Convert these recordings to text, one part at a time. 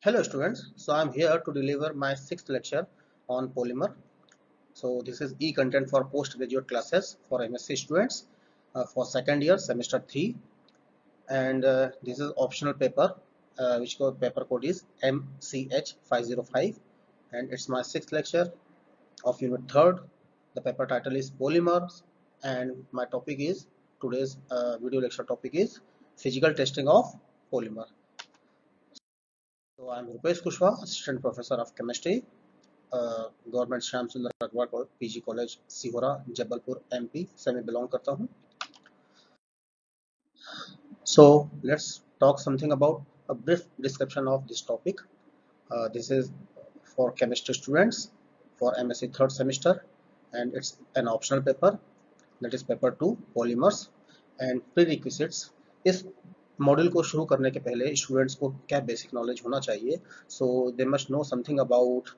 Hello students, so I'm here to deliver my sixth lecture on polymer. So this is e-content for postgraduate classes for MSc students for second year semester 3, and this is optional paper paper code is MCH505, and it's my sixth lecture of unit 3rd. The paper title is polymers, and my topic is today's video lecture topic is physical testing of polymer. So I'm Rupesh Kushwaha, Assistant Professor of Chemistry, government Shyam Sundar Agrawal PG college Sihora Jabalpur MP से मैं belong करता हूँ. So let's talk something about a brief description of this topic. This is for chemistry students for MSc third semester, and it's an optional paper, that is paper 2 polymers and prerequisites. इस module को शुरू करने के पहले students को क्या basic knowledge होना चाहिए. So they must know something about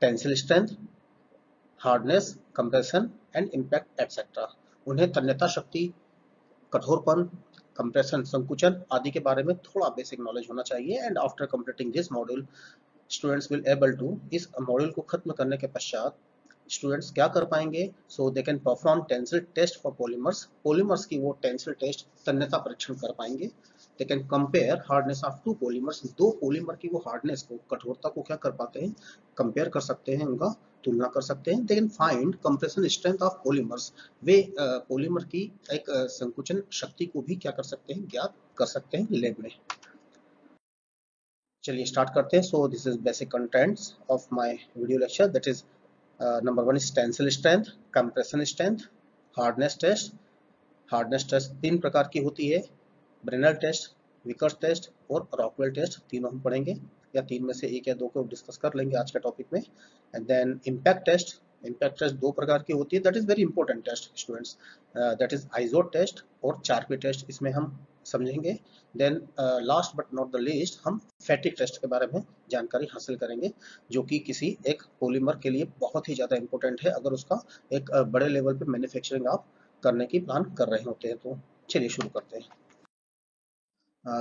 tensile strength, hardness, compression and impact etcetera. उन्हें तन्यता शक्ति, कठोरपन, कंप्रेशन संकुचन आदि के बारे में थोड़ा बेसिक नॉलेज होना चाहिए. And after completing this module students will able to, इस मॉड्यूल को खत्म करने के पश्चात स्टूडेंट्स क्या कर पाएंगे. So they can perform tensile test for polymers. Polymers की वो टेंसिल टेस्ट तन्यता परीक्षण कर पाएंगे. They can compare hardness of two polymers. दो पॉलीमर की वो हार्डनेस को, कठोरता को क्या कर पाते हैं, कंपेयर कर सकते हैं, उनका तुलना कर सकते हैं. They can find compression strength of polymers. Way polymer की एक संकुचन शक्ति को भी क्या कर सकते हैं, ज्ञात कर सकते हैं लैब में. चलिए स्टार्ट करते हैं. So this is basic contents of my video lecture. That is number 1 is tensile strength, compression strength, hardness test. Hardness test 3 प्रकार की होती है, ब्रेनल टेस्ट, विकर्स टेस्ट और रॉकवेल टेस्ट. तीनों हम पढ़ेंगे, या 3 में से 1 या 2 को डिस्कस कर लेंगे आज के टॉपिक में. And then impact test. Impact test 2 प्रकार की होती है, that is very important test students. That is Izod test और चारपी टेस्ट, इसमें हम समझेंगे. Then last but not the least हम फैटिग टेस्ट के बारे में जानकारी हासिल करेंगे, जो कि किसी एक पॉलीमर के लिए बहुत ही ज़्यादा इंपॉर्टेंट है अगर उसका एक बड़े लेवल पे मैन्युफैक्चरिंग आप करने की प्लान कर रहे होते हैं. तो चलिए शुरू करते हैं.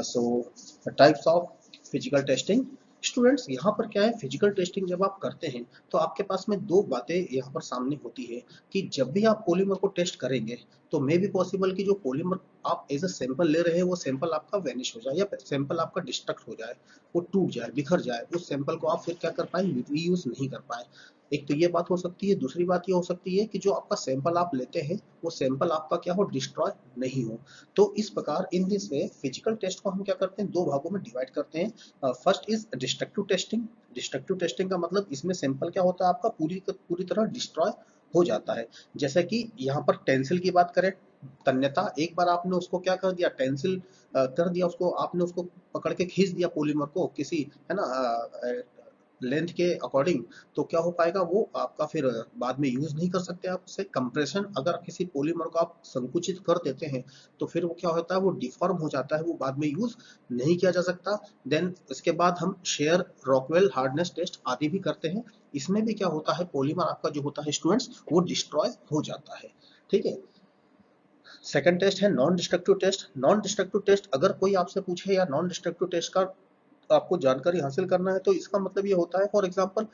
सो types of physical testing. Students यहाँ पर क्या है, फिजिकल टेस्टिंग जब आप करते हैं तो आपके पास में 2 बातें यहाँ पर सामने होती है कि जब भी आप पॉलीमर को टेस्ट करेंगे तो मे भी पॉसिबल कि जो पॉलीमर आप एज अ सैंपल ले रहे हैं वो सैंपल आपका वैनिश हो जाए, या सैंपल आपका डिस्ट्रक्ट हो जाए, वो टूट जाए, बिखर जाए. उस सैंपल को आप फिर क्या कर पाए, रीयूज नहीं कर पाए. एक तो ये बात हो सकती है. दूसरी बात ये हो सकती है कि जो आपका सैंपल आप लेते हैं वो सैंपल आपका क्या हो, डिस्ट्रॉय नहीं हो. तो इस प्रकार in this way physical test को हम क्या करते हैं, 2 भागों में डिवाइड करते हैं. First is destructive testing. Destructive testing का मतलब इसमें सैंपल क्या होता है, आपका पूरी तरह डिस्ट्रॉय हो जाता है. जैसे कि यहाँ पर टेंसिल की बात करें, तन्यता, एक बार आपने उसको क्या कर दिया, टेंसिल कर दिया उसको, आपने उसको पकड़ के खींच दिया पॉलीमर को किसी, है ना, लेंथ के अकॉर्डिंग, तो क्या हो पाएगा, वो आपका फिर बाद में यूज नहीं कर सकते आप उसे. कंप्रेशन, अगर किसी पॉलीमर को आप संकुचित कर देते हैं तो फिर वो क्या होता है, वो डिफॉर्म हो जाता है, वो बाद में यूज नहीं किया जा सकता. देन इसके बाद हम शेयर, रॉकवेल, हार्डनेस टेस्ट आदि भी करते हैं. इसमें भी क्या होता है, पॉलीमर आपका जो होता है स्टूडेंट्स वो डिस्ट्रॉय हो जाता है. ठीक है. सेकंड टेस्ट है non destructive test. Non destructive test अगर कोई आपसे पूछे या नॉन डिस्ट्रक्टिव टेस्ट का आपको जानकारी हासिल करना है तो इसका मतलब ये होता है, फॉर एग्जांपल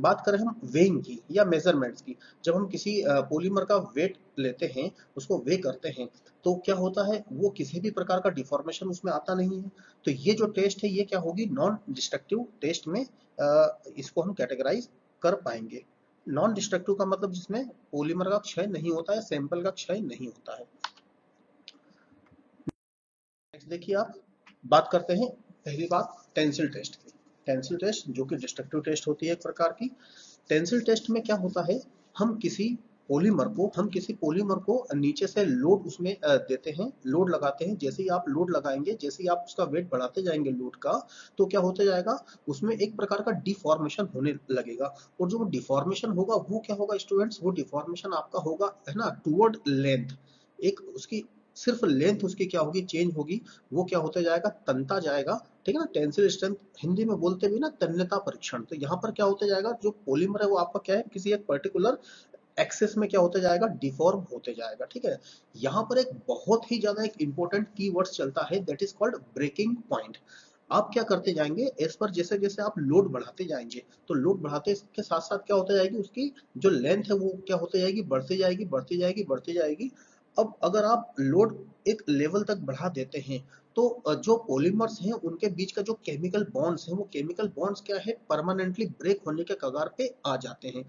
बात करें हम वेइंग की या मेजरमेंट्स की. जब हम किसी पॉलीमर का वेट लेते हैं, उसको वे करते हैं, तो क्या होता है, वो किसी भी प्रकार का डिफॉर्मेशन उसमें आता नहीं है. तो ये जो टेस्ट है ये क्या होगी, नॉन डिस्ट्रक्टिव टेस्ट में इसको हम कैटेगराइज कर पाएंगे. नॉन डिस्ट्रक्टिव का मतलब जिसमें पॉलीमर का क्षय नहीं होता है, सैंपल का क्षय नहीं होता है. नेक्स्ट देखिए आप, बात करते हैं पहली बात टेंसिल टेस्ट की. टेंसिल टेस्ट जो कि डिस्ट्रक्टिव टेस्ट होती है एक प्रकार की. टेंसिल टेस्ट में क्या होता है, हम किसी पॉलीमर को नीचे से लोड उसमें देते हैं, लोड लगाते हैं. जैसे ही आप लोड लगाएंगे, जैसे ही आप उसका वेट बढ़ाते जाएंगे लोड का, तो क्या होता जाएगा, उसमें एक प्रकार का डिफॉर्मेशन होने लगेगा. और जो डिफॉर्मेशन होगा वो क्या होगा स्टूडेंट्स, वो डिफॉर्मेशन आपका होगा, है ना, टूवर्ड लेंथ. एक उसकी सिर्फ लेंथ उसकी क्या होगी, चेंज होगी. वो क्या होता जाएगा, तनता जाएगा. ठीक है ना. टेंसिल स्ट्रेंथ हिंदी में बोलते भी ना तन्यता परीक्षण. तो यहाँ पर क्या होता जाएगा, जो पॉलीमर है वो आपका क्या है, किसी एक पर्टिकुलर एक्सेस में क्या होता जाएगा, डिफॉर्म होते जाएगा. ठीक है. यहाँ पर एक बहुत ही ज्यादा एक इंपॉर्टेंट कीवर्ड चलता है, that is called breaking point. आप क्या करते जाएंगे, एज पर जैसे जैसे आप लोड बढ़ाते जाएंगे, तो लोड बढ़ाते के साथ साथ क्या होता जाएगी, उसकी जो लेंथ है वो क्या होती जाएगी, बढ़ती जाएगी बढ़ती जाएगी बढ़ती जाएगी। अब अगर आप लोड एक लेवल तक बढ़ा देते हैं, तो जो पॉलीमर्स हैं उनके बीच का जो केमिकल बॉन्ड्स हैं, वो केमिकल बॉन्ड्स क्या है, परमानेंटली ब्रेक होने के कगार पे आ जाते हैं।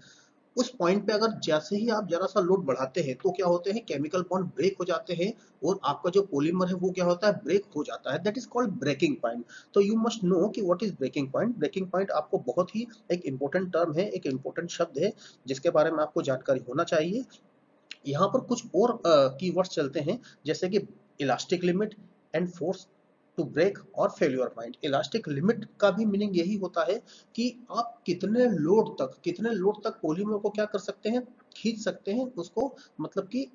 उस पॉइंट पे अगर जैसे ही आप जरा सा लोड बढ़ाते हैं, तो क्या होते हैं, केमिकल बॉन्ड ब्रेक हो जाते हैं, और आपका जो पॉलीमर है वो क्या होता है, ब्रेक हो जाता है। That is called breaking point. तो यू मस्ट नो कि what is breaking point. Breaking point आपको बहुत ही एक इंपॉर्टेंट टर्म है, एक इंपॉर्टेंट शब्द है, जिसके बारे में आपको जानकारी होना चाहिए। यहाँ पर कुछ और कीवर्ड्स चलते हैं, जैसे कि elastic limit and force to break और फेल्योर पॉइंट। इलास्टिक लिमिट का भी मीनिंग यही होता है कि आप कितने लोड तक पॉलीमर को क्या कर सकते हैं, खींच सकते हैं उसको, मतलब कि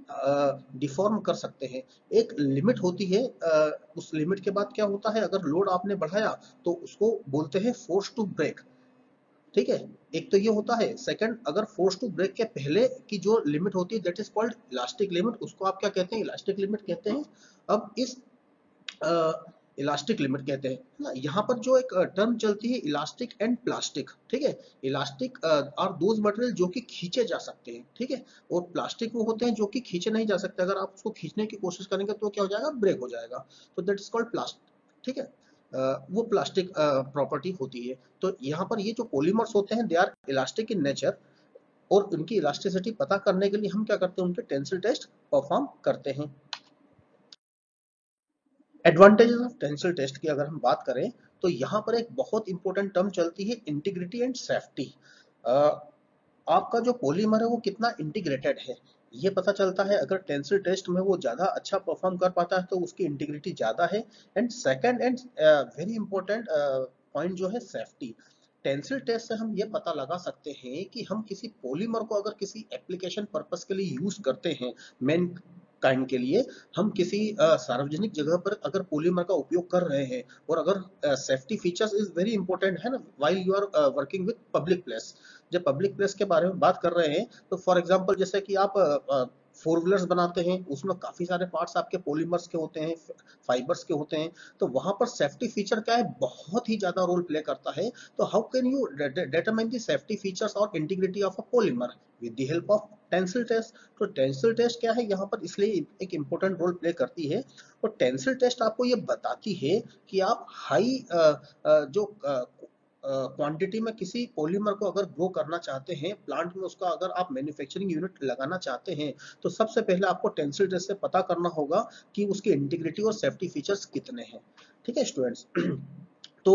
डिफॉर्म कर सकते हैं। एक लिमिट होती है, उस लिमिट के बाद क्या होता है, अगर लोड आपने बढ़ाया तो उसको बोलते हैं फोर्स टू ब्रेक। ठीक है, एक तो ये होता है। सेकंड, अगर फोर्स टू ब्रेक के पहले की जो लिमिट होती है, that is called elastic limit, उसको आप क्या कहते हैं, इलास्टिक लिमिट कहते हैं। अब इस इलास्टिक लिमिट कहते हैं ना, यहाँ पर जो एक टर्म चलती है, इलास्टिक एंड प्लास्टिक। ठीक है, इलास्टिक आर दोज मटेरियल जो कि खींचे जा सकते हैं, ठीक है, और प्लास्टिक वो होते हैं जो कि खींचे नहीं जा सकते। अगर आप उसको खींचने की कोशिश करेंगे तो क्या हो जाएगा, ब्रेक हो जाएगा। तो दैट इज कॉल्ड प्लास्टिक। ठीक है, वो प्लास्टिक प्रॉपर्टी होती है। तो यहाँ पर ये जो पॉलीमर्स होते हैं, they are elastic in nature, और उनकी इलास्टिसिटी पता करने के लिए हम क्या करते हैं, उनके टेंसिल टेस्ट परफॉर्म करते हैं। एडवांटेजेस ऑफ टेंसिल टेस्ट की अगर हम बात करें, तो यहाँ पर एक बहुत इंपॉर्टेंट टर्म चलती है, इंटीग्रिटी एंड सेफ्टी। आपका जो पॉलीमर है वो कितना इंटीग्रेटेड है, ये पता चलता है। अगर टेंसिल टेस्ट में वो ज़्यादा अच्छा परफॉर्म कर पाता है तो उसकी इंटीग्रिटी ज़्यादा है। And second and very important point जो है, सेफ्टी। टेंसिल टेस्ट से हम ये पता लगा सकते हैं कि हम किसी पॉलीमर को अगर किसी एप्लीकेशन पर्पस के लिए यूज करते हैं, मेन काइंड के लिए, हम किसी सार्वजनिक जगह पर अगर पॉलीमर का उपयोग कर रहे हैं, और अगर safety features is very important है ना, while you are working with public place. जब पब्लिक प्लेस के बारे में बात कर रहे हैं, तो फॉर एग्जांपल जैसे कि आप फोर व्हीलर्स बनाते हैं, उसमें काफी सारे पार्ट्स आपके पॉलीमर्स के होते हैं, फाइबर्स के होते हैं, तो वहां पर सेफ्टी फीचर क्या है, बहुत ही ज्यादा रोल प्ले करता है। तो how can you determine the safety features और integrity of a polymer, with the help of tensile test. तो टेंसिल टेस्ट क्या है यहाँ पर, इसलिए एक इंपॉर्टेंट रोल प्ले करती है। और टेंसिल टेस्ट आपको ये बताती है कि आप हाई जो क्वांटिटी में किसी पॉलीमर को अगर ग्रो करना चाहते हैं प्लांट में, उसका अगर आप मैन्युफैक्चरिंग यूनिट लगाना चाहते हैं, तो सबसे पहले आपको टेंसिल टेस्ट से पता करना होगा कि उसकी इंटीग्रिटी और सेफ्टी फीचर्स कितने हैं। ठीक है स्टूडेंट्स। तो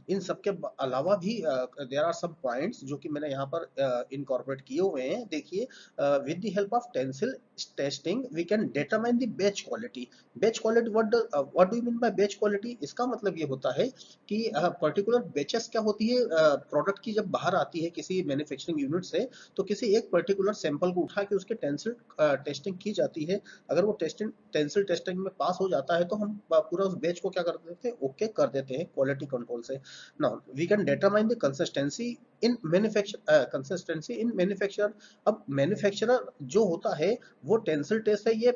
इन सब के अलावा भी देयर आर सम पॉइंट्स जो कि मैंने यहाँ पर इनकॉर्पोरेट किए हुए हैं। देखिए, with the help of tensile testing we can determine the batch quality. Batch quality, what do you mean by batch quality? इसका मतलब ये होता है कि पर्टिकुलर बैचेस क्या होती है, प्रोडक्ट की जब बाहर आती है किसी मैन्युफैक्चरिंग यूनिट से, तो किसी एक पर्टिकुलर सैंपल को उठा के उसके टेंसिल टेस्टिंग की जाती है। अगर वो टेस्टिंग टेंसिल टेस्टिंग में पास हो जाता है, तो हम पूरा उस बैच को क्या कर देते हैं, ओके कर देते हैं क्वालिटी कंट्रोल से। Now we can determine the consistency in manufacture. अब मैन्युफैक्चरर जो होता है, वो टेंसिल टेस्ट से ये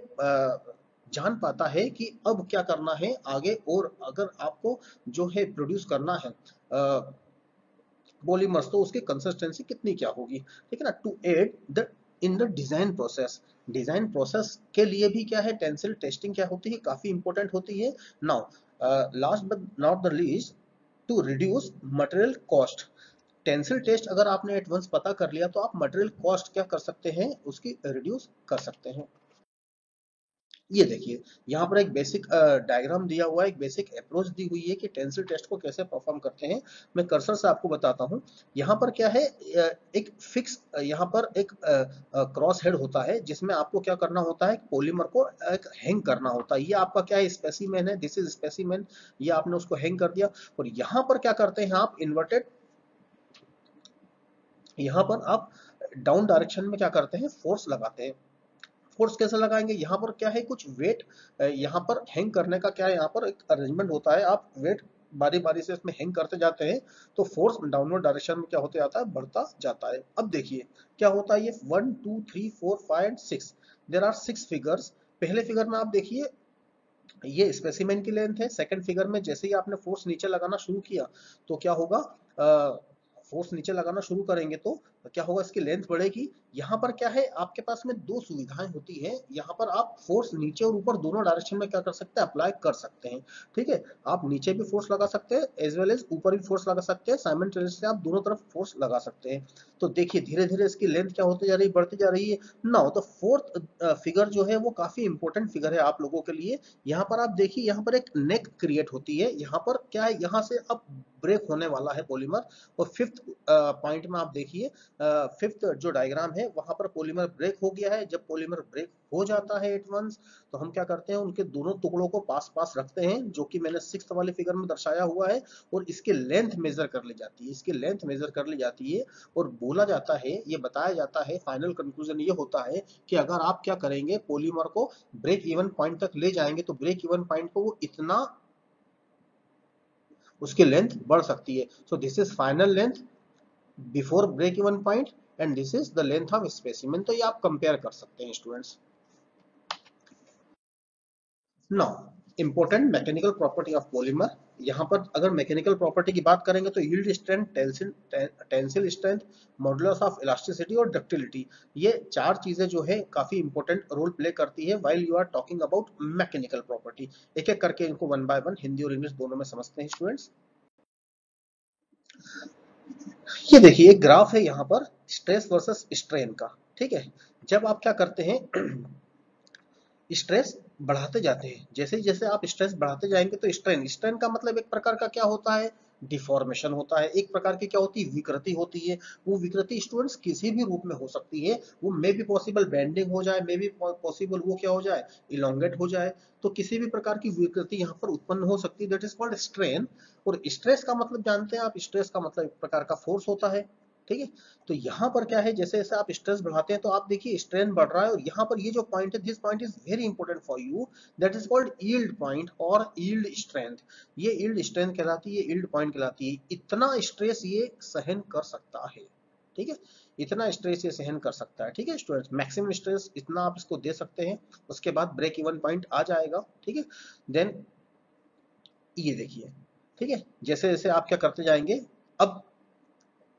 जान पाता है कि अब क्या करना है आगे, और अगर आपको जो है प्रोड्यूस करना है पॉलीमर्स, तो उसकी कंसिस्टेंसी कितनी क्या होगी। ठीक है ना, to add the in the design process. Design process के लिए भी क्या है, टेंसिल टेस्टिंग क्या होती है, काफी इंपॉर्टेंट होती है। Now last but not the least, to reduce material cost. Tensile test अगर आपने एडवांस पता कर लिया, तो आप मटेरियल कॉस्ट क्या कर सकते हैं, उसकी रिड्यूस कर सकते हैं। ये देखिए, यहाँ पर एक बेसिक डायग्राम दिया हुआ है, एक बेसिक अप्रोच दी हुई है कि टेंसिल टेस्ट को कैसे परफॉर्म करते हैं। मैं कर्सर से आपको बताता हूँ। यहाँ पर क्या है, एक फिक्स, यहाँ पर एक क्रॉस हेड होता है, जिसमें आपको क्या करना होता है, पॉलीमर को एक हैंग करना होता है। ये आपका क्या है, स्पेसिमेन है, दिस इज स्पेसिमेन। ये आपने उसको हैंग कर दिया, और यहाँ पर क्या करते हैं आप, इन्वर्टेड, यहाँ पर आप डाउन डायरेक्शन में क्या करते हैं, फोर्स लगाते हैं। फोर्स कैसे लगाएंगे, यहाँ पर क्या है, कुछ वेट यहाँ पर हैंग करने का क्या है, यहाँ पर एक अरेंजमेंट होता है। आप वेट बारी बारी से इसमें हैंग करते जाते हैं, तो फोर्स डाउनवर्ड डायरेक्शन में क्या होते जाता है, बढ़ता जाता है। अब देखिए क्या होता है, ये 1 2 3 4 5 एंड 6, देयर आर 6 फिगर्स। पहले फिगर में आप देखिए ये स्पेसिमेन की लेंथ है। सेकंड फिगर में जैसे ही आपने फोर्स नीचे लगाना शुरू किया तो क्या होगा, फोर्स नीचे लगाना शुरू करेंगे तो क्या होगा, इसकी लेंथ बढ़ेगी। यहाँ पर क्या है, आपके पास में दो सुविधाएं होती है। यहाँ पर आप फोर्स नीचे और ऊपर दोनों डायरेक्शन में क्या कर सकते हैं, अप्लाई कर सकते हैं। ठीक है, आप नीचे भी फोर्स लगा सकते हैं एज वेल एज ऊपर भी फोर्स लगा सकते हैं, साइमल्टेनियसली आप दोनों तरफ फोर्स लगा सकते हैं। तो देखिए धीरे धीरे इसकी लेंथ क्या होती जा रही है, बढ़ती जा रही है। नाउ द फोर्थ फिगर जो है वो काफी इंपॉर्टेंट फिगर है आप लोगों के लिए। यहाँ पर आप देखिए, यहाँ पर एक नेक क्रिएट होती है। यहाँ पर क्या है, यहाँ से अब ब्रेक होने वाला है पॉलीमर। और फिफ्थ पॉइंट में आप देखिए, फिफ्थ जो डायग्राम है वहां पर पॉलीमर ब्रेक हो गया है। जब पॉलीमर ब्रेक हो जाता है एट वंस, तो हम क्या करते हैं, उनके दोनों टुकड़ों को पास पास रखते हैं, जो कि मैंने सिक्स्थ वाली फिगर में दर्शाया हुआ है। और इसकी लेंथ मेजर कर ली जाती है, इसकी लेंथ मेजर कर ली जाती है। और बोला जाता है, ये बताया जाता है, फाइनल कंक्लूजन ये होता है कि अगर आप क्या करेंगे, पॉलीमर को ब्रेक इवन पॉइंट तक ले जाएंगे तो ब्रेक इवन पॉइंट को वो इतना, उसकी लेंथ बढ़ सकती है। So this is final length before break even point and this is the length of specimen. तो ये आप कंपेयर कर सकते हैं students. No, important mechanical property of polymer. यहाँ पर अगर मैकेनिकल प्रॉपर्टी की बात करेंगे तो yield strength, tensile strength, modulus of elasticity और डक्टिलिटी, ये चार चीजें जो है काफी इंपॉर्टेंट रोल प्ले करती है while you are talking about mechanical property. एक एक करके इनको वन बाय वन हिंदी और इंग्लिश दोनों में समझते हैं स्टूडेंट्स। ये देखिए एक ग्राफ है यहाँ पर स्ट्रेस वर्सेस स्ट्रेन का। ठीक है, जब आप क्या करते हैं, स्ट्रेस बढ़ाते जाते हैं, जैसे जैसे आप स्ट्रेस बढ़ाते जाएंगे तो स्ट्रेन, स्ट्रेन का मतलब एक प्रकार का क्या होता है, डिफॉर्मेशन होता है। एक प्रकार की क्या होती है, विकृति होती है। वो विकृति स्टूडेंट्स किसी भी रूप में हो सकती है। वो मे भी पॉसिबल बेंडिंग हो जाए, मे भी पॉसिबल वो क्या हो जाए, इलोंगेट हो जाए। तो किसी भी प्रकार की विकृति यहाँ पर उत्पन्न हो सकती है, दैट इज कॉल्ड स्ट्रेन। और स्ट्रेस का मतलब जानते हैं आप, स्ट्रेस का मतलब एक प्रकार का फोर्स होता है। ठीक है, तो यहाँ पर क्या है, जैसे जैसे आप स्ट्रेस बढ़ाते हैं तो आप देखिए स्ट्रेन बढ़ रहा है। और यहाँ पर ये जो पॉइंट है, this point is very important for you, that is called yield point और यील्ड स्ट्रेंथ। ये यील्ड स्ट्रेंथ कहलाती है, यील्ड पॉइंट कहलाती है। इतना स्ट्रेस ये सहन कर सकता है। ठीक है, इतना स्ट्रेस ये सहन कर सकता है। ठीक है स्टूडेंट्स, मैक्सिमम स्ट्रेस इतना आप इसको दे सकते हैं। उसके बाद ब्रेक इवन पॉइंट आ जाएगा। ठीक है, देन ये देखिए, ठीक है, जैसे जैसे आप क्या करते जाएंगे, अब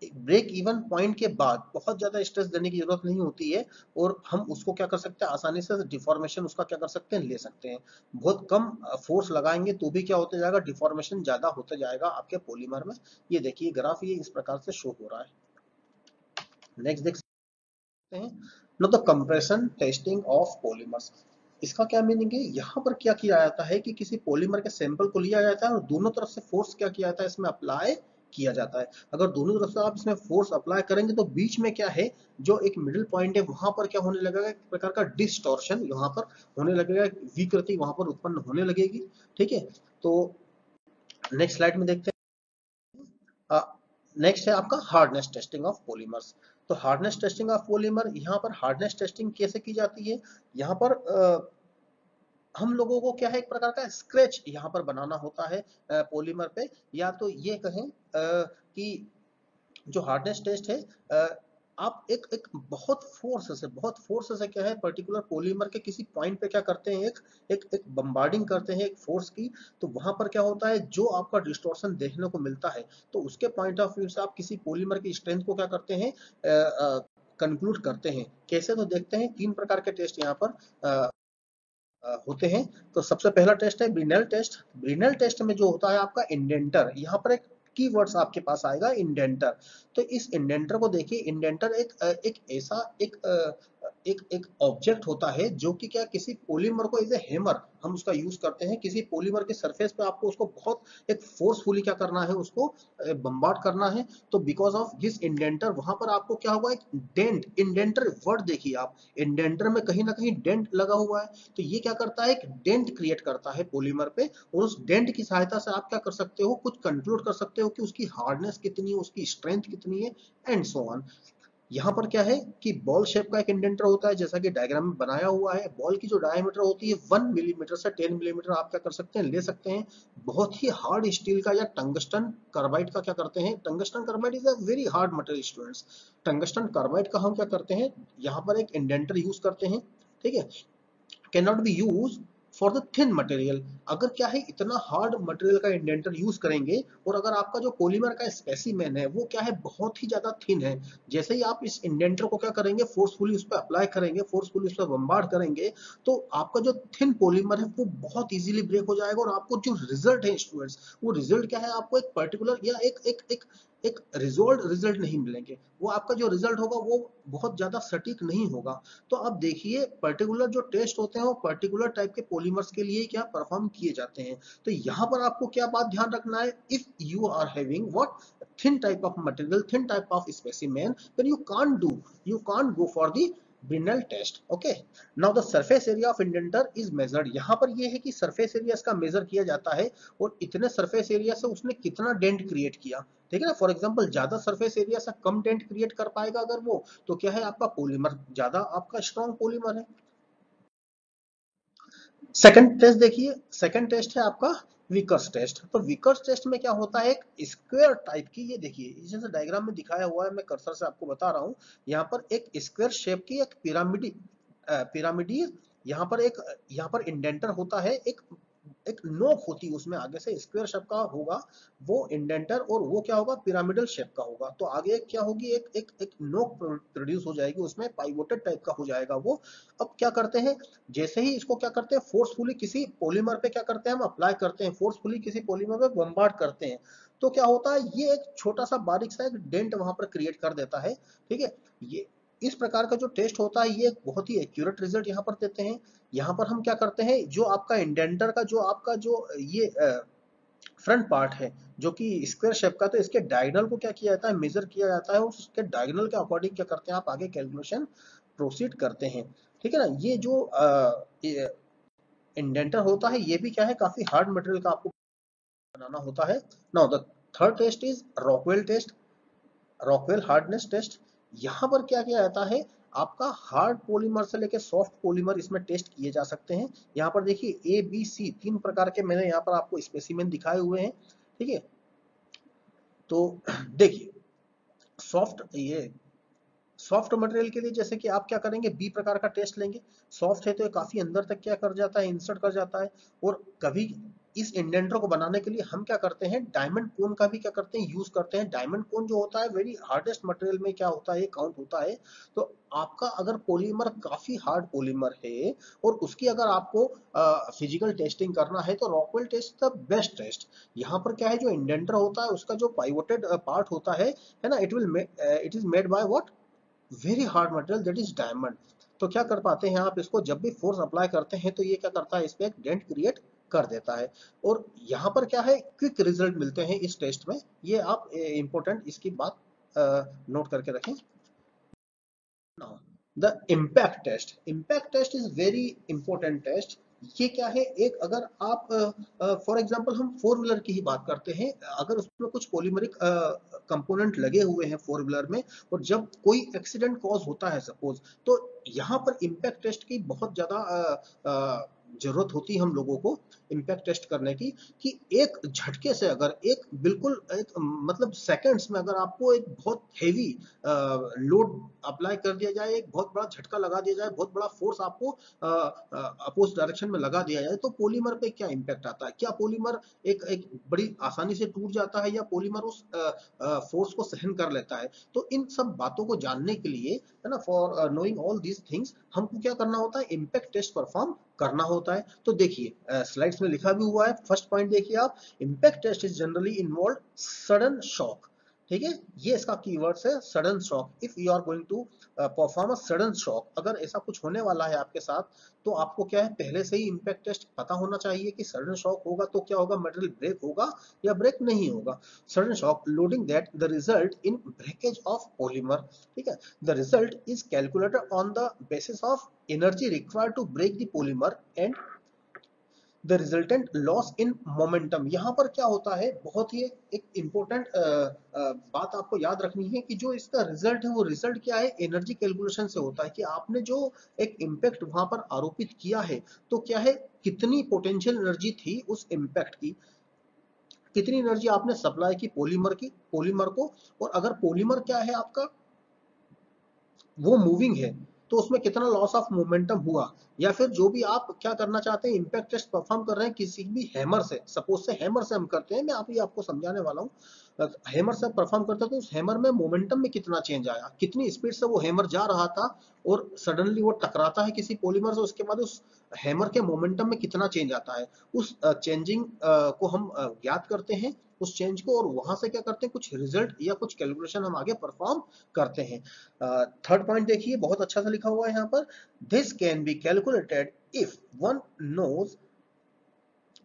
ब्रेक इवन पॉइंट के बाद बहुत ज्यादा स्ट्रेस देने की जरूरत नहीं होती है। और हम उसको क्या कर सकते हैं, आसानी से डिफॉर्मेशन उसका क्या कर सकते हैं, ले सकते हैं। बहुत कम फोर्स लगाएंगे तो भी क्या होते जाएगा, डिफॉर्मेशन ज्यादा होते जाएगा आपके पॉलीमर में। ये देखिए ग्राफ ये इस प्रकार से शो हो रहा है। नेक्स्ट देख सकते हैं, know the compression testing of polymers. इसका क्या मीनिंग है, यहाँ पर क्या किया जाता है कि किसी पॉलीमर के सैंपल को लिया जाता है और दोनों तरफ से फोर्स क्या किया जाता है, इसमें अप्लाई किया जाता है। अगर दोनों तरफ से आप इसमें फोर्स अप्लाई करेंगे तो बीच में क्या है, जो एक मिडिल पॉइंट है वहां पर क्या होने लगेगा, एक प्रकार का डिस्टॉर्शन यहाँ पर होने लगेगा, विकृति वहां पर उत्पन्न होने लगेगी। ठीक है, तो नेक्स्ट स्लाइड में देखते हैं। नेक्स्ट है आपका हार्डनेस टेस्टिंग ऑफ पॉलीमर्स। तो हार्डनेस टेस्टिंग ऑफ पॉलीमर, यहाँ पर हार्डनेस टेस्टिंग कैसे की जाती है, यहाँ पर हम लोगों को क्या है, एक प्रकार का स्क्रैच यहाँ पर बनाना होता है पॉलीमर पे। या तो ये कहें कि जो हार्डनेस टेस्ट है, आप एक एक बहुत फोर्स से क्या है, पर्टिकुलर पॉलीमर के किसी पॉइंट पे क्या करते हैं, एक एक एक बम्बार्डिंग करते हैं एक फोर्स की। तो वहां पर क्या होता है, जो आपका डिस्टॉर्शन देखने को मिलता है, तो उसके पॉइंट ऑफ व्यू से आप किसी पॉलीमर की स्ट्रेंथ को क्या करते हैं, कंक्लूड करते हैं। कैसे, तो देखते हैं तीन प्रकार के टेस्ट यहाँ पर होते हैं। तो सबसे पहला टेस्ट है ब्रिनेल टेस्ट। ब्रिनेल टेस्ट में जो होता है आपका इंडेंटर, यहाँ पर एक कीवर्ड्स आपके पास आएगा इंडेंटर। तो इस इंडेंटर को देखिए, इंडेंटर एक ऐसा एक ऑब्जेक्ट होता है जो कि क्या, किसी पॉलीमर को एज ए हैमर हम उसका यूज करते हैं। किसी पॉलीमर के सरफेस पे आपको उसको बहुत एक फोर्सफुली क्या करना है, उसको बम्बार्ड करना है। तो बिकॉज ऑफ दिस इंडेंटर वहां पर आपको क्या होगा, एक डेंट, इंडेंटर वर्ड देखिए आप, इंडेंटर में कहीं ना कहीं डेंट लगा हुआ है। तो ये क्या करता है, एक डेंट क्रिएट करता है पॉलीमर पे। और उस डेंट की सहायता से आप क्या कर सकते हो, कुछ कंक्लूड कर सकते हो कि उसकी हार्डनेस कितनी है, उसकी स्ट्रेंथ कितनी है, एंड सो ऑन। यहाँ पर क्या है कि बॉल शेप का एक इंडेंटर होता है, जैसा कि डायग्राम में बनाया हुआ है। बॉल की जो डायमीटर होती है 1 मिलीमीटर से 10 मिलीमीटर आप क्या कर सकते हैं, ले सकते हैं। बहुत ही हार्ड स्टील का या टंगस्टन कार्बाइड का क्या करते हैं, tungsten carbide is a very hard material students. Tungsten carbide का हम क्या करते हैं, यहाँ पर एक इंडेंटर यूज करते हैं। ठीक है, can not be use for the thin material, अगर क्या है इतना हार्ड मटेरियल का इंडेंटर यूज करेंगे और अगर आपका जो पॉलीमर का स्पेसिमेन है वो क्या है बहुत ही ज्यादा थिन है, जैसे ही आप इस इंडेंटर को क्या करेंगे फोर्सफुली उस पर अप्लाई करेंगे, फोर्सफुली उस पर बम्बार्ड करेंगे, तो आपका जो थिन पॉलीमर है वो बहुत इजीली ब्रेक हो जाएगा और आपको जो रिजल्ट है स्टूडेंट्स, वो रिजल्ट क्या है, आपको एक पर्टिकुलर या एक रिजल्ट नहीं मिलेंगे, वो आपका जो रिजल्ट होगा वो बहुत ज्यादा सटीक नहीं होगा। तो अब देखिए पर्टिकुलर जो टेस्ट होते हैं वो पर्टिकुलर टाइप के पॉलीमर्स के लिए क्या परफॉर्म किए जाते हैं। तो यहाँ पर आपको क्या बात ध्यान रखना है, if you are having what thin type of material, thin type of specimen, then you can't go for the Brinell test. Okay, now the surface area of indenter is measured. यहाँ पर ये है कि surface area इसका measure किया जाता है और इतने surface area से उसने कितना dent create किया, ठीक है ना। फॉर एग्जांपल ज्यादा सरफेस एरिया से कम डेंट क्रिएट कर पाएगा अगर वो, तो क्या है आपका पॉलीमर ज्यादा आपका स्ट्रॉन्ग पॉलीमर है। सेकंड टेस्ट देखिए, सेकंड टेस्ट है आपका विकर्स टेस्ट। तो विकर्स टेस्ट में क्या होता है, एक स्क्वायर टाइप की, ये देखिए जैसे डायग्राम में दिखाया हुआ है, मैं कर्सर से आपको बता रहा हूँ, यहाँ पर एक स्क्वायर शेप की एक पिरामिडी, यहाँ पर इंडेंटर होता है, एक नोक होती है उसमें, आगे से स्क्वायर शेप का होगा वो इंडेंटर और वो क्या होगा पिरामिडल शेप का होगा, तो आगे क्या होगी एक नोक प्रोड्यूस हो जाएगी, उसमें पाइवोटेड टाइप का हो जाएगा वो। अब क्या करते हैं, जैसे ही इसको क्या करते हैं फोर्सफुली किसी पॉलीमर पे क्या करते हैं हम अप्लाई करते हैं, फोर्सफुली किसी पॉलीमर पे बम्बार्ड करते हैं, तो क्या होता है ये एक छोटा सा बारीक सा एक डेंट वहां पर क्रिएट कर देता है, ठीक है। ये इस प्रकार का जो टेस्ट होता है ये बहुत ही एक्यूरेट रिजल्ट यहाँ पर देते हैं। यहाँ पर हम क्या करते हैं, जो आपका इंडेंटर का जो आपका जो ये फ्रंट पार्ट है जो कि स्क्वायर शेप का, तो इसके डायगोनल को क्या किया जाता है, मेजर किया जाता है और उसके डायगोनल के अकॉर्डिंग क्या करते हैं आप आगे कैलकुलेशन प्रोसीड करते हैं, ठीक है ना। ये जो इंडेंटर होता है ये भी क्या है काफी हार्ड मटेरियल का आपको बनाना होता है। Now the third test is Rockwell test, Rockwell hardness test. यहाँ पर क्या किया जाता है, आपका हार्ड पॉलीमर से लेकर सॉफ्ट पॉलीमर इसमें टेस्ट किए जा सकते हैं। यहाँ पर देखिए ए बी सी तीन प्रकार के मैंने यहाँ पर आपको स्पेसिमेन दिखाए हुए हैं, ठीक है। तो देखिए सॉफ्ट मटेरियल के लिए जैसे कि आप क्या करेंगे, बी प्रकार का टेस्ट लेंगे, सॉफ्ट है तो ये काफी अंदर तक क्या कर जाता है, इंसर्ट कर जाता है। और कभी इस इंडेंटर को बनाने के लिए हम क्या करते हैं, डायमंड कोन का भी क्या करते हैं यूज करते हैं। डायमंड कोन जो होता है वेरी हार्डेस्ट मटेरियल में क्या होता है काउंट होता है। तो आपका अगर पॉलीमर काफी हार्ड पॉलीमर है और उसकी अगर आपको फिजिकल टेस्टिंग करना है तो Rockwell test the best test. यहाँ पर क्या है, जो इंडेंटर होता है उसका जो पाइवोटेड पार्ट होता है ना, it is made by what very hard material that is diamond. तो क्या कर पाते हैं आप इसको जब भी फोर्स अप्लाई करते हैं तो ये क्या करता है, इस पे एक डेंट क्रिएट कर देता है। और यहाँ पर क्या है क्विक रिजल्ट मिलते हैं इस टेस्ट में, ये आप इंपॉर्टेंट इसकी बात नोट करके रखें। Now the impact test is very important test. ये क्या है, एक अगर आप फॉर एग्जांपल हम फोर व्हीलर की ही बात करते हैं, अगर उसमें कुछ पॉलीमरिक कंपोनेंट लगे हुए हैं फोर व्हीलर में और जब कोई एक्सीडेंट कॉज होता है सपोज, तो यहाँ पर इम्पैक्ट टेस्ट की बहुत ज्यादा जरूरत होती है हम लोगों को इम्पैक्ट टेस्ट करने की, कि एक झटके से अगर एक बिल्कुल एक मतलब सेकंड्स में अगर आपको एक बहुत हेवी लोड अप्लाई कर दिया जाए, एक बहुत बड़ा झटका लगा दिया जाए, बहुत बड़ा फोर्स आपको अपोज डायरेक्शन में लगा दिया जाए, तो पॉलीमर पे क्या इंपैक्ट आता है, क्या पॉलीमर एक बड़ी आसानी से टूट जाता है या पॉलीमर उस फोर्स को सहन कर लेता है। तो इन सब बातों को जानने के लिए है ना, for knowing all these things हमको क्या करना होता है, इम्पैक्ट टेस्ट परफॉर्म करना होता है। तो देखिए स्लाइड्स में लिखा भी हुआ है, फर्स्ट पॉइंट देखिए आप, impact test is generally involve sudden shock, ठीक है, ये इसका कीवर्ड्स है sudden shock. If you are going to perform a sudden shock, अगर ऐसा कुछ होने वाला है आपके साथ तो आपको क्या है पहले से ही इम्पैक्ट टेस्ट पता होना चाहिए कि सडन शॉक होगा तो क्या होगा, मटेरियल ब्रेक होगा या ब्रेक नहीं होगा। Sudden shock loading that the result in breakage of polymer, ठीक है, the result is calculated on the basis of energy required to break the polymer and the resultant loss in momentum. यहाँ पर क्या होता है, बहुत ही एक इंपॉर्टेंट बात आपको याद रखनी है कि जो इसका रिजल्ट है वो रिजल्ट क्या है, एनर्जी कैलकुलेशन से होता है कि आपने जो एक इम्पैक्ट वहां पर आरोपित किया है तो क्या है, कितनी पोटेंशियल एनर्जी थी उस इम्पैक्ट की, कितनी एनर्जी आपने सप्लाई की पॉलीमर को। और अगर पॉलीमर क्या है आपका वो मूविंग है तो उसमें कितना लॉस ऑफ मोमेंटम हुआ, या फिर जो भी आप क्या करना चाहते हैं, इम्पैक्ट टेस्ट परफॉर्म कर रहे हैं किसी भी हैमर से, सपोज से हैमर से हम करते हैं, मैं आप ही आपको समझाने वाला हूँ। हैमर से परफॉर्म करते हैं तो उस हैमर में मोमेंटम में कितना चेंज आया, कितनी स्पीड से वो हैमर जा रहा था और सडनली वो टकराता है किसी पॉलीमर से, उसके बाद उस हैमर के मोमेंटम में कितना चेंज आता है, उस चेंजिंग को हम ज्ञात करते हैं, उस चेंज को, और वहां से क्या करते हैं, कुछ रिजल्ट या कुछ कैलकुलेशन हम आगे परफॉर्म करते हैं। थर्ड पॉइंट देखिए, बहुत अच्छा सा लिखा हुआ है यहाँ पर, this can be calculated if one knows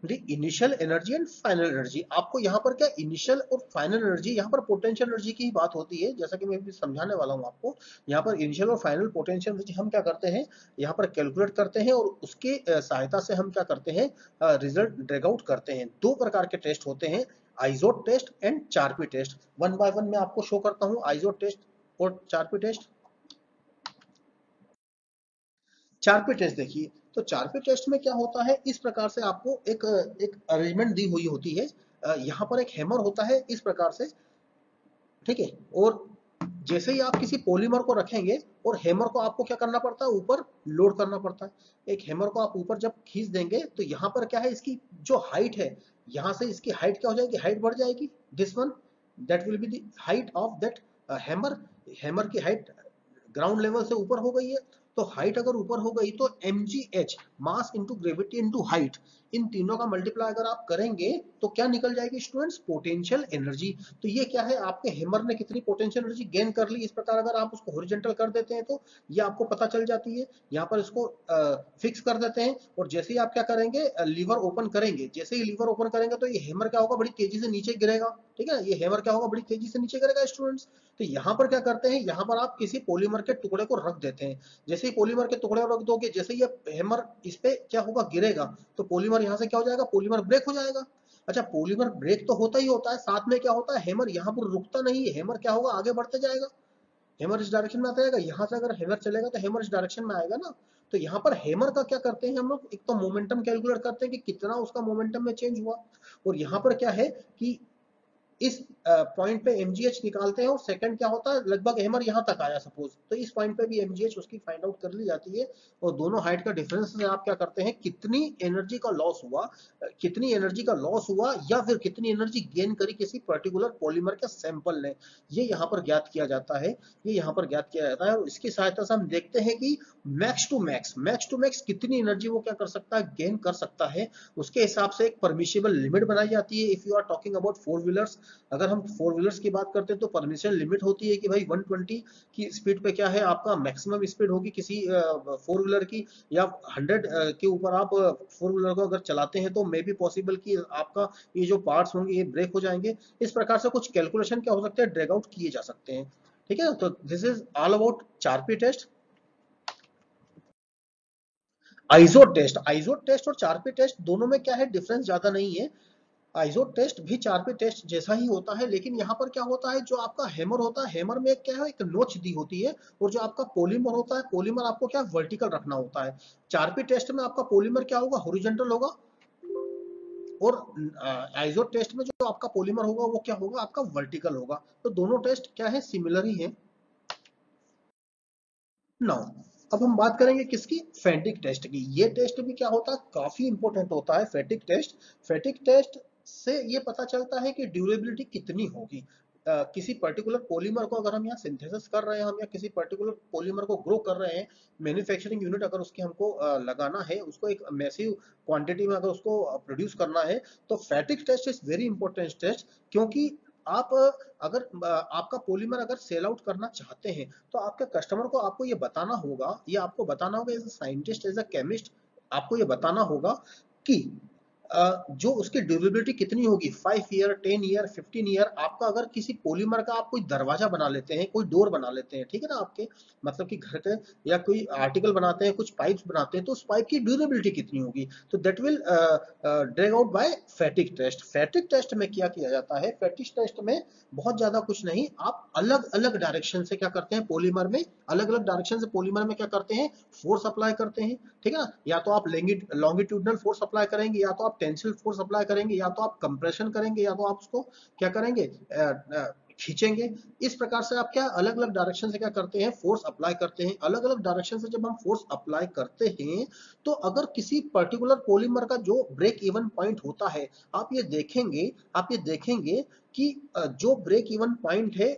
the initial energy and final energy. आपको यहाँ पर क्या इनिशियल और फाइनल एनर्जी, यहाँ पर पोटेंशियल एनर्जी की ही बात होती है, जैसा कि मैं भी समझाने वाला हूँ आपको। यहाँ पर इनिशियल और फाइनल पोटेंशियल एनर्जी हम क्या करते हैं, यहाँ पर कैलकुलेट करते हैं, और उसके सहायता से हम क्या करते हैं, रिजल्ट ड्रैग आउट करते हैं। दो प्रकार के टेस्ट होते हैं, Izod test and Charpy test. One by one मैं आपको शो करता हूँ आइजोट टेस्ट और चारपी टेस्ट। चारपी टेस्ट देखिए, तो चारपी टेस्ट में क्या होता है, इस प्रकार से आपको एक एक अरेंजमेंट दी हुई होती है। यहाँ पर एक हैमर होता है इस प्रकार से, ठीक है, और जैसे ही आप किसी पॉलीमर को रखेंगे और हैमर को आपको क्या करना पड़ता है, ऊपर लोड करना पड़ता है। एक हैमर को आप ऊपर जब खींच देंगे तो यहाँ पर क्या है, इसकी जो हाइट है, यहाँ से इसकी हाइट क्या हो जाएगी, हाइट बढ़ जाएगी। This one, that will be the height of that hammer. Hammer की हाइट ग्राउंड लेवल से ऊपर हो गई है, तो हाइट अगर ऊपर हो गई तो mgh, mass into gravity into height, इन तीनों का मल्टीप्लाई अगर आप करेंगे तो क्या निकल जाएगी स्टूडेंट्स, पोटेंशियल एनर्जी। तो ये क्या है, आपके हैमर ने कितनी पोटेंशियल एनर्जी गेन कर ली, इस प्रकार अगर आप उसको हॉरिजॉन्टल कर देते हैं तो ये आपको पता चल जाती है। यहाँ पर इसको फिक्स कर देते हैं, और जैसे ही आप क्या करेंगे, लीवर ओपन करेंगे, जैसे ही लीवर ओपन करेंगे तो ये हैमर क्या होगा, बड़ी तेजी से नीचे गिरेगा। ठीक है, ये हैमर क्या होगा, बड़ी तेजी से नीचे गिरेगा स्टूडेंट्स। तो यहाँ पर क्या करते हैं, यहाँ पर आप किसी पॉलीमर के टुकड़े को रख देते हैं, जैसे ही पॉलीमर के टुकड़े रख दोगे, जैसे ही ये हैमर इस पे क्या होगा, गिरेगा, तो पॉलीमर यहाँ से क्या हो जाएगा, पॉलीमर ब्रेक हो जाएगा। अच्छा, पॉलीमर ब्रेक तो होता ही होता है, साथ में क्या होता है, हैमर यहाँ पर रुकता नहीं है, हैमर क्या होगा, आगे बढ़ते जाएगा। हैमर इस डायरेक्शन में आता जाएगा, यहाँ से अगर हैमर चलेगा तो हैमर इस डायरेक्शन में आएगा ना। तो यहाँ पर हैमर का क्या करते हैं हम लोग, एक तो मोमेंटम कैलकुलेट करते हैं कि कितना उसका मोमेंटम में चेंज हुआ, और यहाँ पर क्या है कि इस पॉइंट पे mgh निकालते हैं, और सेकंड क्या होता है, लगभग हैमर यहाँ तक आया सपोज, तो इस पॉइंट पे भी mgh उसकी फाइंड आउट कर ली जाती है, और दोनों हाइट का डिफरेंस से आप क्या करते हैं, कितनी एनर्जी का लॉस हुआ, कितनी एनर्जी का लॉस हुआ, या फिर कितनी एनर्जी गेन करी किसी पर्टिकुलर पॉलीमर के सैंपल ने, ये यहाँ पर ज्ञात किया जाता है। ये यहाँ पर ज्ञात किया जाता है, और इसकी सहायता से हम देखते हैं कि मैक्स टू मैक्स कितनी एनर्जी वो क्या कर सकता है, गेन कर सकता है। उसके हिसाब से एक परमिशिबल लिमिट बनाई जाती है। If you are talking about four wheelers, अगर हम फोर व्हीलर्स की बात करते हैं तो परमिशन लिमिट होती है कि भाई 120 की स्पीड पे क्या है, आपका मैक्सिमम स्पीड होगी किसी फोर व्हीलर की, या 100 के ऊपर आप फोर व्हीलर को अगर चलाते हैं तो मे बी पॉसिबल कि आपका ये जो पार्ट्स होंगे ये ब्रेक हो जाएंगे। इस प्रकार से कुछ कैलकुलेशन क्या हो सकते हैं, ड्रैग आउट किए जा सकते हैं। ठीक है, तो this is all about Charpy test. Izod test और चारपी टेस्ट दोनों में क्या है, डिफरेंस ज्यादा नहीं है। आइजोट टेस्ट भी चारपी टेस्ट जैसा ही होता है, लेकिन यहाँ पर क्या होता है, जो आपका हैमर होता है, हैमर में क्या है, एक नोच दी होती है, और जो आपका पॉलीमर होता है, पॉलीमर आपको क्या वर्टिकल रखना होता है। चारपी टेस्ट में आपका पॉलीमर क्या होगा, हॉरिजॉन्टल होगा, और आइजोट टेस्ट में जो आपका पॉलीमर होगा वो क्या होगा, आपका वर्टिकल होगा। तो दोनों टेस्ट क्या है, सिमिलर ही है। नाउ अब हम बात करेंगे किसकी, फैटिग टेस्ट की। ये टेस्ट भी क्या होता है, काफी इंपॉर्टेंट होता है फैटिग टेस्ट। फैटिग टेस्ट से ये पता चलता है कि ड्यूरेबिलिटी कितनी होगी। किसी पर्टिकुलर पॉलीमर को अगर हम यहाँ सिंथेसिस कर रहे हैं, हम या किसी पर्टिकुलर पॉलीमर को ग्रो कर रहे हैं, मैन्युफैक्चरिंग यूनिट अगर उसकी हमको लगाना है, उसको एक मैसिव क्वांटिटी में अगर उसको प्रोड्यूस करना है, तो fatigue test is very important test. क्योंकि आप अगर आपका पॉलीमर अगर सेल आउट करना चाहते हैं, तो आपके कस्टमर को आपको ये बताना होगा, ये आपको बताना होगा as a scientist, as a chemist, आपको ये बताना होगा कि जो उसकी ड्यूरेबिलिटी कितनी होगी, 5 ईयर, 10 ईयर, 15 ईयर। आपका अगर किसी पॉलीमर का आप कोई दरवाजा बना लेते हैं, कोई डोर बना लेते हैं, ठीक है ना, आपके मतलब कि घर के, या कोई आर्टिकल बनाते हैं, कुछ पाइप्स बनाते हैं, तो उस पाइप की ड्यूरेबिलिटी कितनी होगी, तो that will drag out by fatigue test. Fatigue test में क्या किया जाता है, फैटिग टेस्ट में बहुत ज्यादा कुछ नहीं, आप अलग अलग डायरेक्शन से क्या करते हैं, पॉलीमर में अलग अलग डायरेक्शन से पॉलीमर में क्या करते हैं, फोर्स अप्लाई करते हैं। ठीक है ना, या तो आप लॉन्गिट्यूडनल फोर्स अप्लाई करेंगे, या तो आप टेंसिल फोर्स अप्लाई करेंगे, या तो आप कंप्रेशन करेंगे, या तो आप उसको क्या करेंगे, खींचेंगे। इस प्रकार से आप क्या अलग अलग डायरेक्शन से क्या करते हैं, फोर्स अप्लाई करते हैं। अलग अलग डायरेक्शन से जब हम फोर्स अप्लाई करते हैं तो अगर किसी पर्टिकुलर पॉलीमर का जो ब्रेक इवन पॉइंट होता है, आप ये देखेंगे कि जो ब्रेक इवन पॉइंट है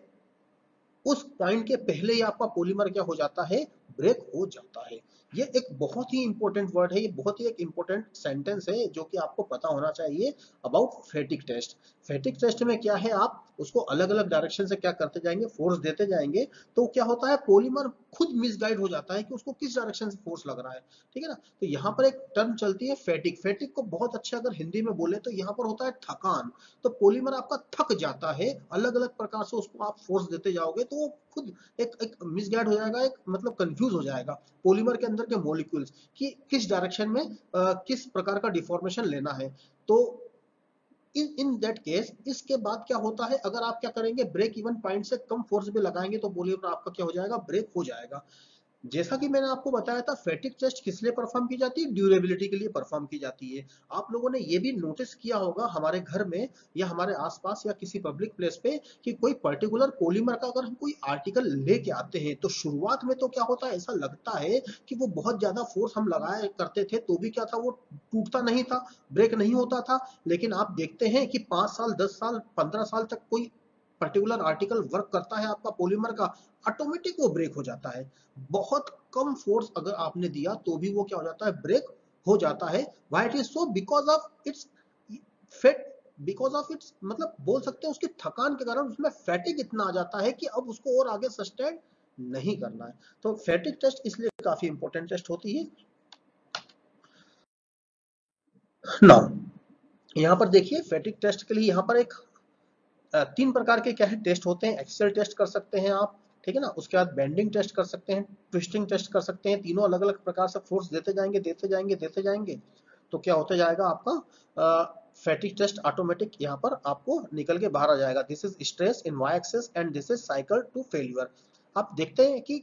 उस पॉइंट के पहले ही आपका पॉलीमर क्या हो जाता है, ब्रेक हो जाता है। ये एक बहुत ही इंपॉर्टेंट वर्ड है, ये बहुत ही एक इंपॉर्टेंट सेंटेंस है जो कि आपको पता होना चाहिए about fatigue test. Fatigue test में क्या है, आप उसको अलग अलग डायरेक्शन से क्या करते जाएंगे, फोर्स देते जाएंगे, तो क्या होता है पॉलीमर खुद मिसगाइड हो जाता है कि उसको किस डायरेक्शन से फोर्स लग रहा है। ठीक है ना। तो यहाँ पर एक टर्म चलती है फैटिग। फैटिग को बहुत अच्छा अगर हिंदी में बोले तो यहाँ पर होता है थकान। तो पॉलीमर आपका थक जाता है, अलग अलग प्रकार से उसको आप फोर्स देते जाओगे तो वो खुद एक मिसगाइड हो जाएगा, एक मतलब कंफ्यूज हो जाएगा पॉलीमर के अंदर के मॉलिक्यूल्स कि किस डायरेक्शन में किस प्रकार का डिफॉर्मेशन लेना है। तो इन दैट केस इसके बाद क्या होता है, अगर आप क्या करेंगे, ब्रेक इवन पॉइंट से कम फोर्स भी लगाएंगे तो पॉलीमर आपका क्या हो जाएगा, ब्रेक हो जाएगा। जैसा कि मैंने आपको बताया था, फैटिग टेस्ट किस लिए परफॉर्म की जाती है, ड्यूरेबिलिटी के लिए परफॉर्म की जाती है। आप लोगों ने ये भी नोटिस किया होगा हमारे घर में या हमारे आसपास या किसी पब्लिक प्लेस पे कि कोई पर्टिकुलर पॉलीमर का अगर हम कोई आर्टिकल लेके आते हैं तो शुरुआत में तो क्या होता है, ऐसा लगता है कि वो बहुत ज्यादा फोर्स हम लगाए करते थे तो भी क्या था, वो टूटता नहीं था, ब्रेक नहीं होता था। लेकिन आप देखते हैं कि 5 साल 10 साल 15 साल तक कोई पर्टिकुलर आर्टिकल वर्क करता है आपका पॉलीमर का, ऑटोमेटिक वो ब्रेक हो जाता है। बहुत कम फोर्स अगर आपने दिया तो भी वो क्या हो जाता है, ब्रेक हो जाता है। Why it is so, because of its fit, because of its मतलब बोल सकते हैं उसकी थकान के कारण उसमें फैटिग इतना आ जाता है कि अब उसको और आगे सस्टेन नहीं करना है। तो फैटिग टेस्ट इसलिए काफी इंपॉर्टेंट टेस्ट होती है। नाउ यहाँ पर देखिए फैटिग टेस्ट के लिए यहाँ पर एक 3 प्रकार के क्या है टेस्ट होते हैं। एक्सेल टेस्ट कर सकते हैं आप, ठीक है ना। उसके बाद बेंडिंग टेस्ट कर सकते हैं, ट्विस्टिंग टेस्ट कर सकते हैं। तीनों अलग अलग प्रकार से फोर्स देते जाएंगे देते जाएंगे देते जाएंगे तो क्या होता जाएगा, आपका फैटिग टेस्ट ऑटोमेटिक यहाँ पर आपको निकल के बाहर आ जाएगा। This is stress in Y axis and this is cycle to failure. आप देखते हैं कि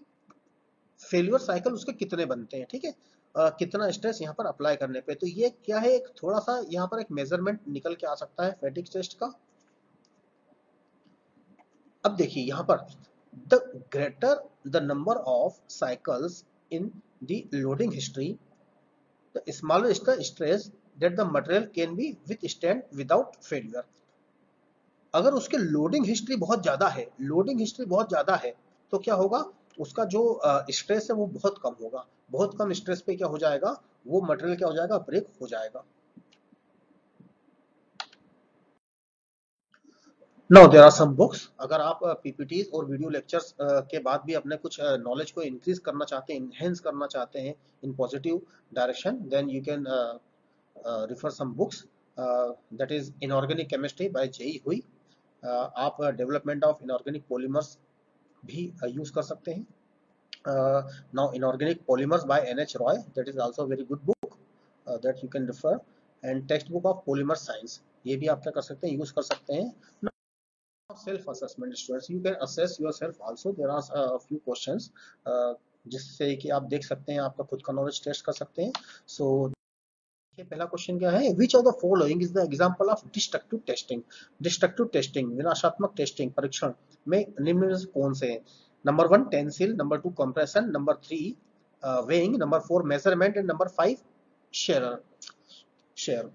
फेल्यूर साइकिल उसके कितने बनते हैं, ठीक है। कितना स्ट्रेस यहाँ पर अप्लाई करने पे, तो ये क्या है, एक थोड़ा सा यहाँ पर एक मेजरमेंट निकल के आ सकता है फैटिग टेस्ट का। अब देखिए यहाँ पर the greater the number of cycles in the loading history, the smaller is the stress that the material can be withstand without failure. अगर उसके लोडिंग हिस्ट्री बहुत ज्यादा है, लोडिंग हिस्ट्री बहुत ज्यादा है तो क्या होगा, उसका जो स्ट्रेस है वो बहुत कम होगा। बहुत कम स्ट्रेस पे क्या हो जाएगा, वो मटेरियल क्या हो जाएगा, ब्रेक हो जाएगा। Now there are some books, अगर आप पीपीटीज और वीडियो लेक्चर्स के बाद भी अपने कुछ नॉलेज को इंक्रीज करना चाहते हैं, इनहेंस करना चाहते हैं in positive direction, then you can refer some books, that is inorganic chemistry by J E Huheey. आप डेवलपमेंट ऑफ इनऑर्गेनिक पॉलीमर्स भी यूज कर सकते हैं। Now inorganic polymers by N H Roy, that is also very good book that you can refer. And text book of polymer science, ये भी आप क्या कर सकते हैं, यूज कर सकते हैं। Self assessment students, you can assess yourself also, there are a few questions जिससे कि आप देख सकते हैं, आपका खुद का नॉलेज टेस्ट कर सकते हैं। सो पहला क्वेश्चन क्या है, which of the following is the example of destructive testing. Destructive testing विनाशात्मक टेस्टिंग परीक्षण में निम्न में से कौन से हैं। Number 1 tensile, number 2 compression, number 3 weighing, number 4 measurement and number 5 shear shear.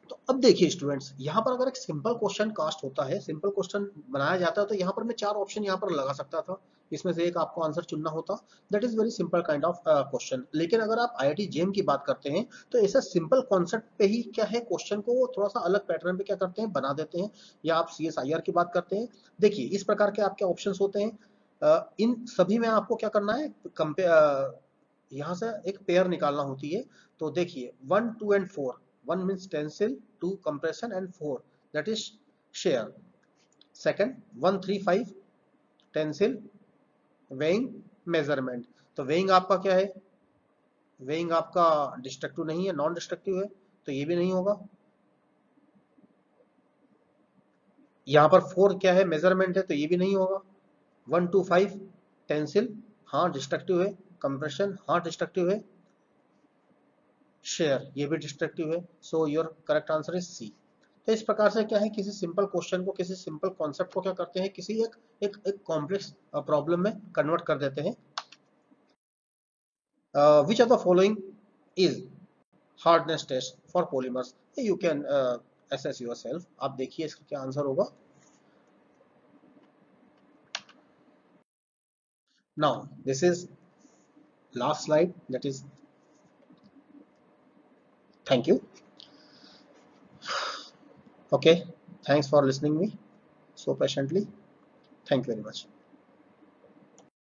तो अब देखिए स्टूडेंट्स, यहाँ पर अगर एक सिंपल क्वेश्चन कास्ट होता है, सिंपल क्वेश्चन बनाया जाता है तो यहाँ पर मैं 4 ऑप्शन यहाँ पर लगा सकता था, इसमें से एक आपको आंसर चुनना होता। That is very simple kind of question. लेकिन अगर आप आईआईटी जेम की बात करते हैं तो ऐसा सिंपल कॉन्सेप्ट पे ही क्या है, क्वेश्चन को थोड़ा सा अलग पैटर्न पे क्या करते हैं, बना देते हैं। या आप सीएसआईआर की बात करते हैं, देखिए इस प्रकार के आपके ऑप्शन होते हैं। इन सभी में आपको क्या करना है, यहाँ से एक पेयर निकालना होती है। तो देखिए 1 2 and 4, 1 means tensile, 2 compression and 4 that is shear. Second 1 3 5 tensile, weighing, measurement। तो weighing आपका क्या है, weighing आपका डिस्ट्रक्टिव नहीं है, नॉन डिस्ट्रक्टिव है, तो ये भी नहीं होगा। यहाँ पर 4 क्या है, मेजरमेंट है, तो ये भी नहीं होगा। 1 2 5 टेंसिल, हाँ डिस्ट्रक्टिव है। कंप्रेशन, हाँ डिस्ट्रक्टिव है। शेयर, ये भी डिस्ट्रक्टिव है। So your correct answer is C. तो इस प्रकार से क्या है, किसी सिंपल क्वेश्चन को, किसी सिंपल कॉन्सेप्ट को क्या करते हैं, किसी एक कॉम्प्लेक्स प्रॉब्लम में कन्वर्ट कर देते हैं। Which of the following is hardness test for polymers? You can assess yourself. आप देखिए इसका क्या आंसर होगा। Now this is last slide, that is thank you. Okay, thanks for listening me so patiently. Thank you very much.